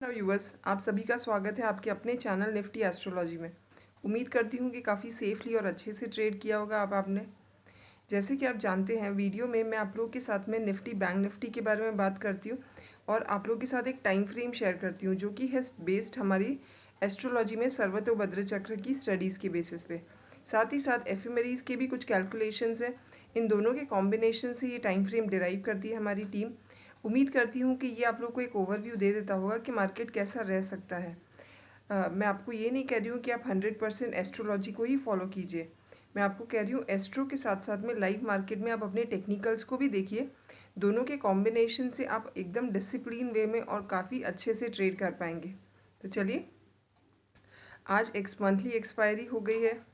Viewers, आप सभी का स्वागत है आपके अपने चैनल निफ्टी एस्ट्रोलॉजी में। उम्मीद करती हूँ कि काफ़ी सेफली और अच्छे से ट्रेड किया होगा आपने। जैसे कि आप जानते हैं, वीडियो में मैं आप लोगों के साथ में निफ्टी बैंक निफ्टी के बारे में बात करती हूँ और आप लोगों के साथ एक टाइम फ्रेम शेयर करती हूँ जो कि है बेस्ड हमारी एस्ट्रोलॉजी में सर्वतोभद्र चक्र की स्टडीज़ के बेसिस पे। साथ ही साथ एफिमेरीज के भी कुछ कैलकुलेशंस हैं। इन दोनों के कॉम्बिनेशन से ये टाइम फ्रेम डिराइव करती है हमारी टीम। उम्मीद करती हूँ कि ये आप लोग को एक ओवरव्यू दे देता होगा कि मार्केट कैसा रह सकता है। मैं आपको ये नहीं कह रही हूँ कि आप 100% एस्ट्रोलॉजी को ही फॉलो कीजिए। मैं आपको कह रही हूँ एस्ट्रो के साथ साथ में लाइव मार्केट में आप अपने टेक्निकल्स को भी देखिए। दोनों के कॉम्बिनेशन से आप एकदम डिसिप्लिन वे में और काफ़ी अच्छे से ट्रेड कर पाएंगे। तो चलिए, आज मंथली एक्सपायरी हो गई है,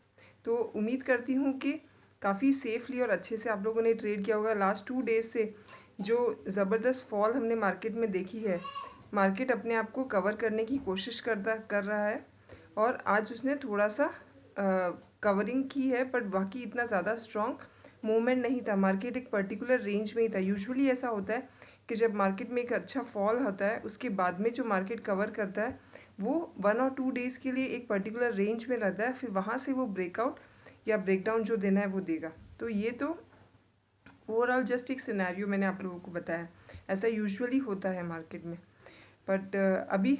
तो उम्मीद करती हूँ कि काफ़ी सेफली और अच्छे से आप लोगों ने ट्रेड किया होगा। लास्ट 2 डेज से जो ज़बरदस्त फॉल हमने मार्केट में देखी है, मार्केट अपने आप को कवर करने की कोशिश कर रहा है और आज उसने थोड़ा सा कवरिंग की है, बट बाकी इतना ज़्यादा स्ट्रॉन्ग मूवमेंट नहीं था। मार्केट एक पर्टिकुलर रेंज में ही था। यूजुअली ऐसा होता है कि जब मार्केट में एक अच्छा फॉल होता है, उसके बाद में जो मार्केट कवर करता है वो 1 और 2 डेज़ के लिए एक पर्टिकुलर रेंज में रहता है, फिर वहाँ से वो ब्रेकआउट या ब्रेकडाउन जो देना है वो देगा। तो ये तो ओवरऑल जस्ट एक सिनेरियो मैंने आप लोगों को बताया, ऐसा यूजुअली होता है मार्केट में। बट अभी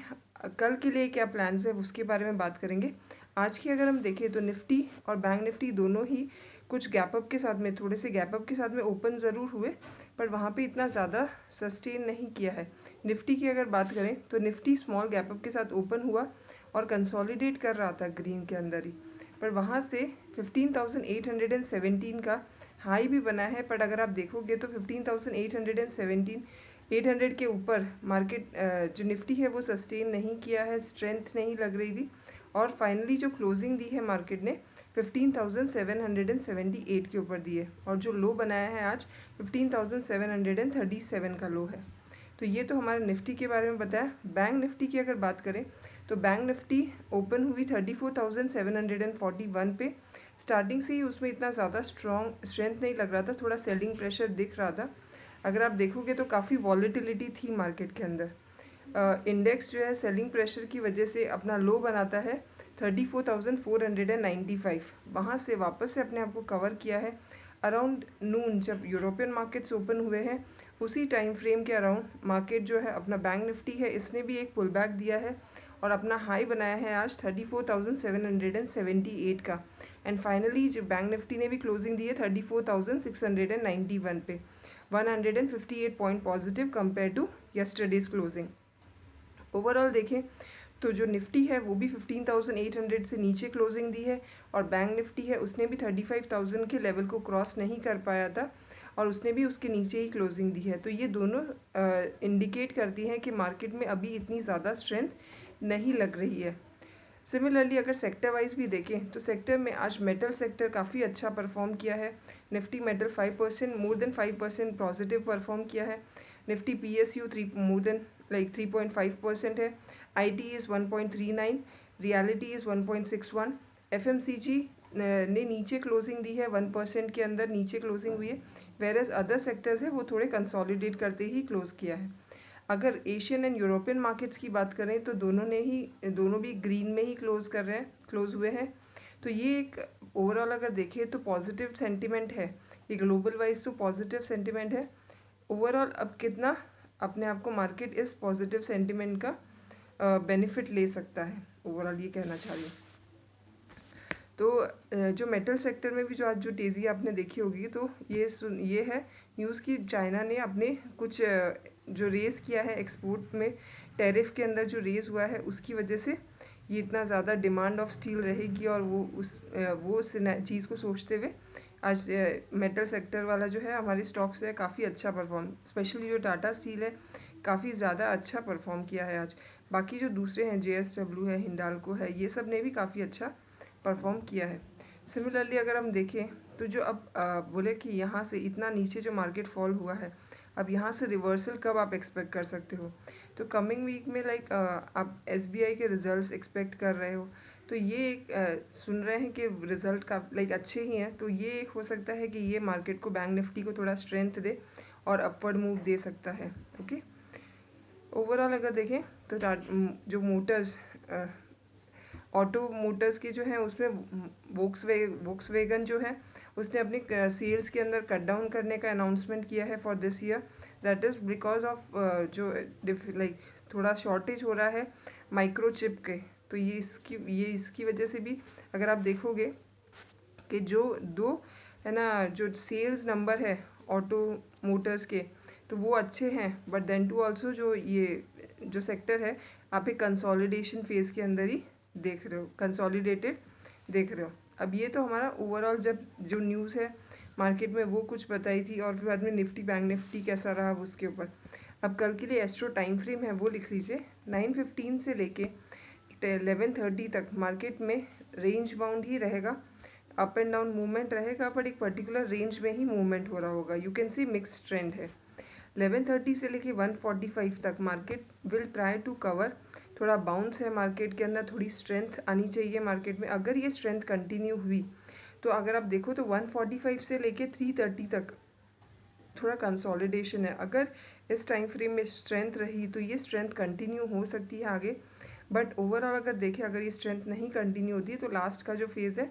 कल के लिए क्या प्लान्स है उसके बारे में बात करेंगे। आज की अगर हम देखें तो निफ्टी और बैंक निफ्टी दोनों ही कुछ गैप अप के साथ में, थोड़े से गैप अप के साथ में ओपन ज़रूर हुए, पर वहाँ पे इतना ज़्यादा सस्टेन नहीं किया है। निफ्टी की अगर बात करें तो निफ्टी स्मॉल गैप अप के साथ ओपन हुआ और कंसोलिडेट कर रहा था ग्रीन के अंदर ही, पर वहाँ से 15,817 का हाई भी बना है। पर अगर आप देखोगे तो 15,817 800 के ऊपर मार्केट जो निफ्टी है वो सस्टेन नहीं किया है, स्ट्रेंथ नहीं लग रही थी और फाइनली जो क्लोजिंग दी है मार्केट ने 15,778 के ऊपर दी है और जो लो बनाया है आज 15,737 का लो है। तो ये तो हमारे निफ्टी के बारे में बताया। बैंक निफ्टी की अगर बात करें तो बैंक निफ्टी ओपन हुई 34,741 पे। स्टार्टिंग से ही उसमें इतना ज़्यादा स्ट्रेंथ नहीं लग रहा था, थोड़ा सेलिंग प्रेशर दिख रहा था। अगर आप देखोगे तो काफ़ी वॉलेटिलिटी थी मार्केट के अंदर। इंडेक्स जो है सेलिंग प्रेशर की वजह से अपना लो बनाता है 34,495। वहाँ से वापस से अपने आप को कवर किया है अराउंड नून, जब यूरोपियन मार्केट्स ओपन हुए हैं उसी टाइम फ्रेम के अराउंड मार्केट जो है अपना बैंक निफ्टी है इसने भी एक पुल बैक दिया है और अपना हाई बनाया है आज 34,778 का। एंड फाइनली जो बैंक निफ्टी ने भी क्लोजिंग दी है 34,691 पे, 158 point positive compare to yesterday's closing. Overall देखें तो जो निफ्टी है वो भी 15,800 से नीचे क्लोजिंग दी है और बैंक निफ्टी है उसने भी 35,000 के लेवल को क्रॉस नहीं कर पाया था और उसने भी उसके नीचे ही क्लोजिंग दी है। तो ये दोनों इंडिकेट करती हैं कि मार्केट में अभी इतनी ज़्यादा स्ट्रेंथ नहीं लग रही है। सिमिलरली अगर सेक्टर वाइज भी देखें तो सेक्टर में आज मेटल सेक्टर काफ़ी अच्छा परफॉर्म किया है। Nifty metal 5%, more than 5% positive perform किया है। निफ्टी PSU 3.5% है। IT is 1.39, reality is 1.61। FMCG ने नीचे क्लोजिंग दी है, 1% के अंदर नीचे क्लोजिंग हुई है, वेरएज अदर सेक्टर्स है वो थोड़े कंसोलिडेट करते ही क्लोज किया है। अगर एशियन एंड यूरोपियन मार्केट्स की बात करें तो दोनों भी ग्रीन में ही क्लोज हुए हैं। तो ये एक ओवरऑल अगर देखें तो पॉजिटिव सेंटिमेंट है, ये ग्लोबल वाइज तो पॉजिटिव सेंटिमेंट है। ओवरऑल अब कितना अपने आप को मार्केट इस पॉजिटिव सेंटिमेंट का बेनिफिट ले सकता है, ओवरऑल ये कहना चाह रही हूँ। तो जो मेटल सेक्टर में भी जो आज जो तेज़ी आपने देखी होगी, तो ये है न्यूज़ की चाइना ने अपने कुछ जो रेस किया है एक्सपोर्ट में, टैरिफ के अंदर जो रेस हुआ है उसकी वजह से ये इतना ज़्यादा डिमांड ऑफ स्टील रहेगी और वो चीज़ को सोचते हुए आज मेटल सेक्टर वाला जो है हमारी स्टॉक्स है काफ़ी अच्छा परफॉर्म, स्पेशली जो टाटा स्टील है काफ़ी ज़्यादा अच्छा परफॉर्म किया है आज। बाकी जो दूसरे हैं JSW है, हिंडाल्को है, ये सब ने भी काफ़ी अच्छा परफॉर्म किया है। सिमिलरली अगर हम देखें तो जो अब बोले कि यहाँ से इतना नीचे जो मार्केट फॉल हुआ है, अब यहाँ से रिवर्सल कब आप एक्सपेक्ट कर सकते हो? तो कमिंग वीक में आप SBI के रिजल्ट्स एक्सपेक्ट कर रहे हो, तो ये एक सुन रहे हैं कि रिजल्ट का अच्छे ही हैं, तो ये एक हो सकता है कि ये मार्केट को बैंक निफ्टी को थोड़ा स्ट्रेंथ दे और अपवर्ड मूव दे सकता है। ओके, ओवरऑल अगर देखें तो जो मोटर्स ऑटो मोटर्स की जो है उसमें वोक्सवैगन जो है उसने अपनी सेल्स के अंदर कट डाउन करने का अनाउंसमेंट किया है for this year. That is because of जो लाइक थोड़ा शॉर्टेज हो रहा है माइक्रोचिप के। तो ये इसकी वजह से भी अगर आप देखोगे कि जो दो है ना जो सेल्स नंबर है ऑटो मोटर्स के तो वो अच्छे हैं, बट देन टू ऑल्सो जो सेक्टर है आप एक कंसोलिडेशन फेज के अंदर ही देख रहे हो, कंसोलिडेटेड देख रहे हो। अब ये तो हमारा ओवरऑल जब जो न्यूज़ है मार्केट में वो कुछ बताई थी, और फिर बाद में निफ्टी बैंक निफ्टी कैसा रहा उसके ऊपर। अब कल के लिए एस्ट्रो टाइम फ्रेम है वो लिख लीजिए। 9:15 से लेके 11:30 तक मार्केट में रेंज बाउंड ही रहेगा, अप एंड डाउन मूवमेंट रहेगा, बट एक पर्टिकुलर रेंज में ही मूवमेंट हो रहा होगा। You can see mix trend है। 11:30 से लेके 1:45 तक market will try to cover. थोड़ा बाउंस है मार्केट के अंदर, थोड़ी स्ट्रेंथ आनी चाहिए मार्केट में। अगर ये स्ट्रेंथ कंटिन्यू हुई तो अगर आप देखो तो 1:45 से लेके 3:30 तक थोड़ा कंसोलिडेशन है। अगर इस टाइम फ्रेम में स्ट्रेंथ रही तो ये स्ट्रेंथ कंटिन्यू हो सकती है आगे, बट ओवरऑल अगर देखें अगर ये स्ट्रेंथ नहीं कंटिन्यू होती है तो लास्ट का जो फेज़ है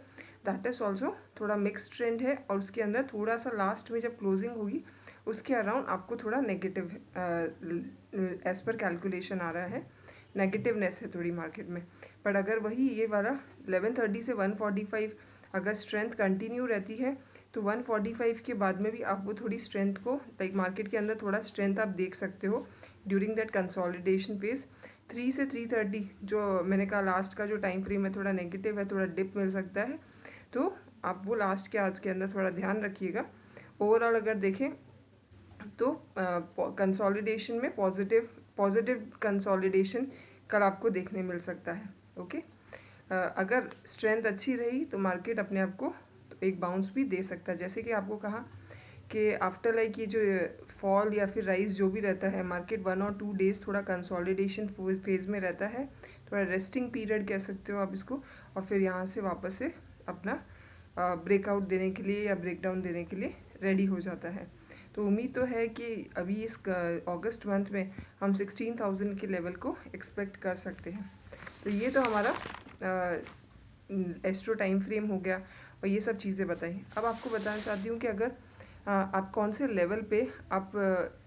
दैट इज़ ऑल्सो थोड़ा मिक्स ट्रेंड है, और उसके अंदर थोड़ा सा लास्ट में जब क्लोजिंग होगी उसके अराउंड आपको थोड़ा नेगेटिव एज पर कैलकुलेशन आ रहा है, नेगेटिवनेस है थोड़ी मार्केट में। बट अगर वही ये वाला 11:30 से 1:45 अगर स्ट्रेंथ कंटिन्यू रहती है तो 1:45 के बाद में भी आपको थोड़ी स्ट्रेंथ को लाइक मार्केट के अंदर थोड़ा स्ट्रेंथ आप देख सकते हो ड्यूरिंग दैट कंसोलिडेशन फेज। 3 से 3:30 जो मैंने कहा लास्ट का जो टाइम फ्रेम है थोड़ा नेगेटिव है, थोड़ा डिप मिल सकता है, तो आप वो लास्ट के आज के अंदर थोड़ा ध्यान रखिएगा। ओवरऑल अगर देखें तो कंसोलिडेशन में पॉजिटिव कंसोलिडेशन कल आपको देखने मिल सकता है। ओके, अगर स्ट्रेंथ अच्छी रही तो मार्केट अपने आप को तो एक बाउंस भी दे सकता है। जैसे कि आपको कहा कि आफ्टर लाइक ये जो फॉल या फिर राइज जो भी रहता है मार्केट 1 और 2 डेज थोड़ा कंसोलिडेशन फेज में रहता है, थोड़ा रेस्टिंग पीरियड कह सकते हो आप इसको, और फिर यहाँ से वापस से अपना ब्रेकआउट देने के लिए या ब्रेकडाउन देने के लिए रेडी हो जाता है। तो उम्मीद तो है कि अभी इस अगस्त मंथ में हम 16,000 के लेवल को एक्सपेक्ट कर सकते हैं। तो ये तो हमारा एस्ट्रो टाइम फ्रेम हो गया और ये सब चीज़ें बताई। अब आपको बताना चाहती हूँ कि अगर आप कौन से लेवल पे आप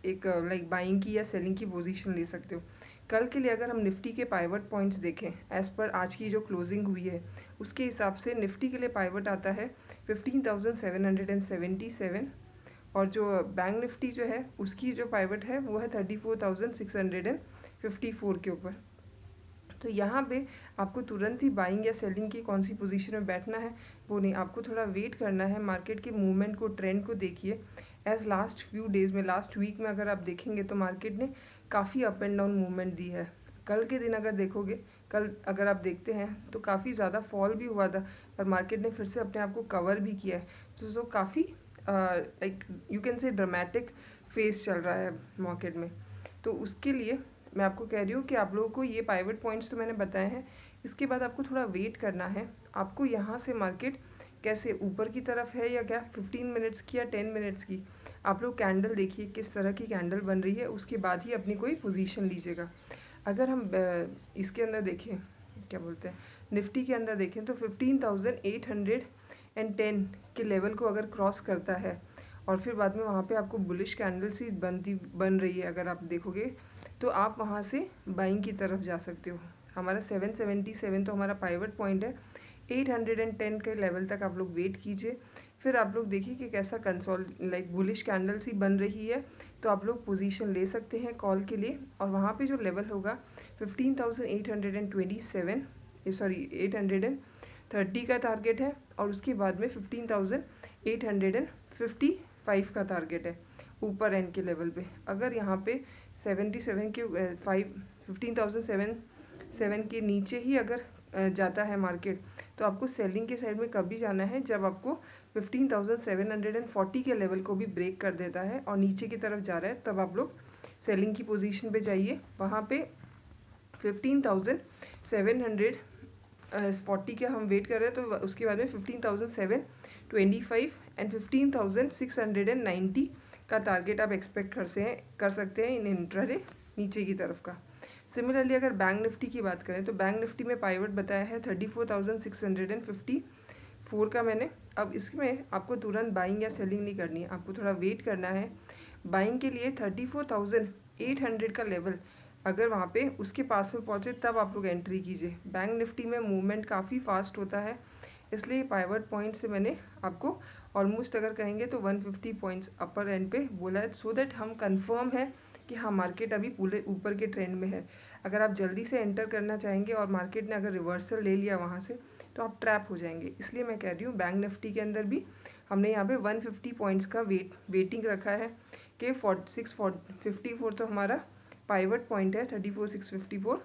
एक लाइक बाइंग की या सेलिंग की पोजीशन ले सकते हो। कल के लिए अगर हम निफ्टी के पाइवट पॉइंट्स देखें एज पर आज की जो क्लोजिंग हुई है उसके हिसाब से निफ्टी के लिए पाइवट आता है 15,777, और जो बैंक निफ्टी जो है उसकी जो पाइवट है वो है 34,654 के ऊपर। तो यहाँ पे आपको तुरंत ही बाइंग या सेलिंग की कौन सी पोजीशन में बैठना है वो नहीं, आपको थोड़ा वेट करना है। मार्केट के मूवमेंट को, ट्रेंड को देखिए। एज लास्ट फ्यू डेज में, लास्ट वीक में अगर आप देखेंगे तो मार्केट ने काफ़ी अप एंड डाउन मूवमेंट दी है। कल के दिन अगर देखोगे, कल अगर आप देखते हैं तो काफ़ी ज़्यादा फॉल भी हुआ था और मार्केट ने फिर से अपने आप को कवर भी किया है। तो काफ़ी like you can say dramatic phase चल रहा है मार्केट में। तो उसके लिए मैं आपको कह रही हूँ कि आप लोगों को ये पाइवट पॉइंट्स तो मैंने बताए हैं, इसके बाद आपको थोड़ा वेट करना है। आपको यहाँ से मार्केट कैसे ऊपर की तरफ है या क्या 15 मिनट्स की या 10 मिनट्स की, आप लोग कैंडल देखिए किस तरह की कैंडल बन रही है, उसके बाद ही अपनी कोई पोजीशन लीजिएगा। अगर हम इसके अंदर देखें, क्या बोलते हैं, निफ्टी के अंदर देखें तो 15,810 के लेवल को अगर क्रॉस करता है और फिर बाद में वहाँ पे आपको बुलिश कैंडल्स ही बन रही है, अगर आप देखोगे तो आप वहाँ से बाइंग की तरफ जा सकते हो। हमारा 777 तो हमारा पाइवट पॉइंट है। 810 के लेवल तक आप लोग वेट कीजिए, फिर आप लोग देखिए कि कैसा लाइक बुलिश कैंडल्स ही बन रही है तो आप लोग पोजीशन ले सकते हैं कॉल के लिए। और वहाँ पे जो लेवल होगा 830 का टारगेट है, और उसके बाद में 15,855 का टारगेट है ऊपर एंड के लेवल पे। अगर यहाँ पे 77 के 15,007 के नीचे ही अगर जाता है मार्केट तो आपको सेलिंग के साइड में कभी जाना है जब आपको 15,740 के लेवल को भी ब्रेक कर देता है और नीचे की तरफ जा रहा है, तब आप लोग सेलिंग की पोजीशन पे जाइए। वहाँ पे 15,740 के हम वेट कर रहे हैं, तो उसके बाद में 15,725 एंड 15,690 का टारगेट आप एक्सपेक्ट कर सकते हैं इन इंट्राडे नीचे की तरफ का। सिमिलरली अगर बैंक निफ्टी की बात करें तो बैंक निफ्टी में पाइवट बताया है 34,654 का मैंने। अब इसमें आपको तुरंत बाइंग या सेलिंग नहीं करनी है, आपको थोड़ा वेट करना है। बाइंग के लिए 34,800 का लेवल अगर वहाँ पे उसके पास में पहुँचे तब आप लोग एंट्री कीजिए। बैंक निफ्टी में मूवमेंट काफ़ी फास्ट होता है, इसलिए पाइवट पॉइंट से मैंने आपको ऑलमोस्ट अगर कहेंगे तो 150 पॉइंट्स अपर एंड पे बोला है, सो दैट हम कंफर्म है कि हाँ मार्केट अभी पूरे ऊपर के ट्रेंड में है। अगर आप जल्दी से एंटर करना चाहेंगे और मार्केट ने अगर रिवर्सल ले लिया वहाँ से तो आप ट्रैप हो जाएंगे। इसलिए मैं कह रही हूँ बैंक निफ्टी के अंदर भी हमने यहाँ पे 150 पॉइंट्स का वेटिंग रखा है कि 654 तो हमारा पाइवट पॉइंट है 34,654।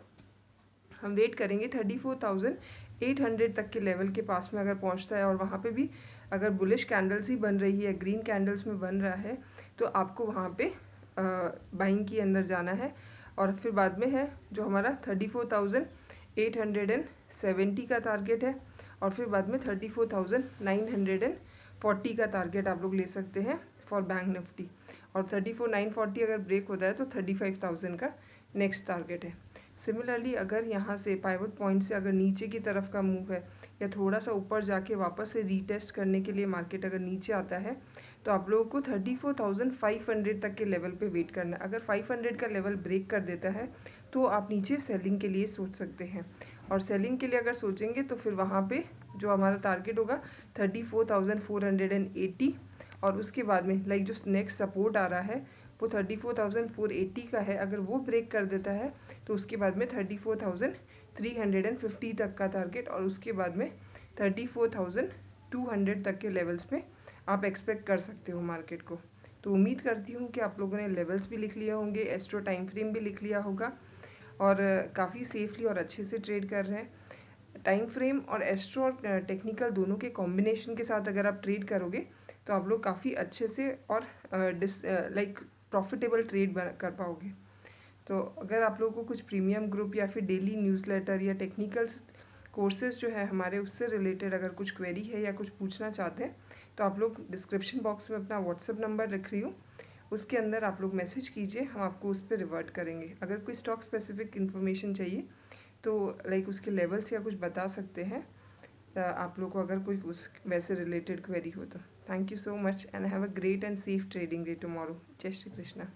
हम वेट करेंगे 34,800 तक के लेवल के पास में अगर पहुंचता है और वहाँ पे भी अगर बुलिश कैंडल्स ही बन रही है, ग्रीन कैंडल्स में बन रहा है, तो आपको वहाँ पे बाइंग के अंदर जाना है। और फिर बाद में है जो हमारा 34,870 का टारगेट है, और फिर बाद में 34,940 का टारगेट आप लोग ले सकते हैं फॉर बैंक निफ्टी। और 34,940 अगर ब्रेक होता है तो 35,000 का नेक्स्ट टारगेट है। सिमिलरली अगर यहाँ से पाइवट पॉइंट से अगर नीचे की तरफ का मूव है या थोड़ा सा ऊपर जाके वापस से रीटेस्ट करने के लिए मार्केट अगर नीचे आता है तो आप लोगों को 34,500 तक के लेवल पे वेट करना है। अगर 500 का लेवल ब्रेक कर देता है तो आप नीचे सेलिंग के लिए सोच सकते हैं, और सेलिंग के लिए अगर सोचेंगे तो फिर वहाँ पे जो हमारा टारगेट होगा 34,480, और उसके बाद में लाइक जो नेक्स्ट सपोर्ट आ रहा है वो 34,480 का है। अगर वो ब्रेक कर देता है तो उसके बाद में 34,350 तक का टारगेट, और उसके बाद में 34,200 तक के लेवल्स में आप एक्सपेक्ट कर सकते हो मार्केट को। तो उम्मीद करती हूँ कि आप लोगों ने लेवल्स भी लिख लिया होंगे, एस्ट्रो टाइम फ्रेम भी लिख लिया होगा, और काफ़ी सेफली और अच्छे से ट्रेड कर रहे हैं। टाइम फ्रेम और एस्ट्रो और टेक्निकल दोनों के कॉम्बिनेशन के साथ अगर आप ट्रेड करोगे तो आप लोग काफ़ी अच्छे से और लाइक प्रॉफिटेबल ट्रेड कर पाओगे। तो अगर आप लोगों को कुछ प्रीमियम ग्रुप या फिर डेली न्यूज़लेटर या टेक्निकल कोर्सेज जो है हमारे उससे रिलेटेड अगर कुछ क्वेरी है या कुछ पूछना चाहते हैं तो आप लोग डिस्क्रिप्शन बॉक्स में अपना व्हाट्सएप नंबर रख रही हूँ, उसके अंदर आप लोग मैसेज कीजिए, हम आपको उस पर रिवर्ट करेंगे। अगर कोई स्टॉक स्पेसिफिक इन्फॉर्मेशन चाहिए तो लाइक उसके लेवल्स या कुछ बता सकते हैं आप लोग को, अगर कोई उस वैसे रिलेटेड क्वेरी हो तो। Thank you so much and have a great and safe trading day tomorrow. जय श्री कृष्णा।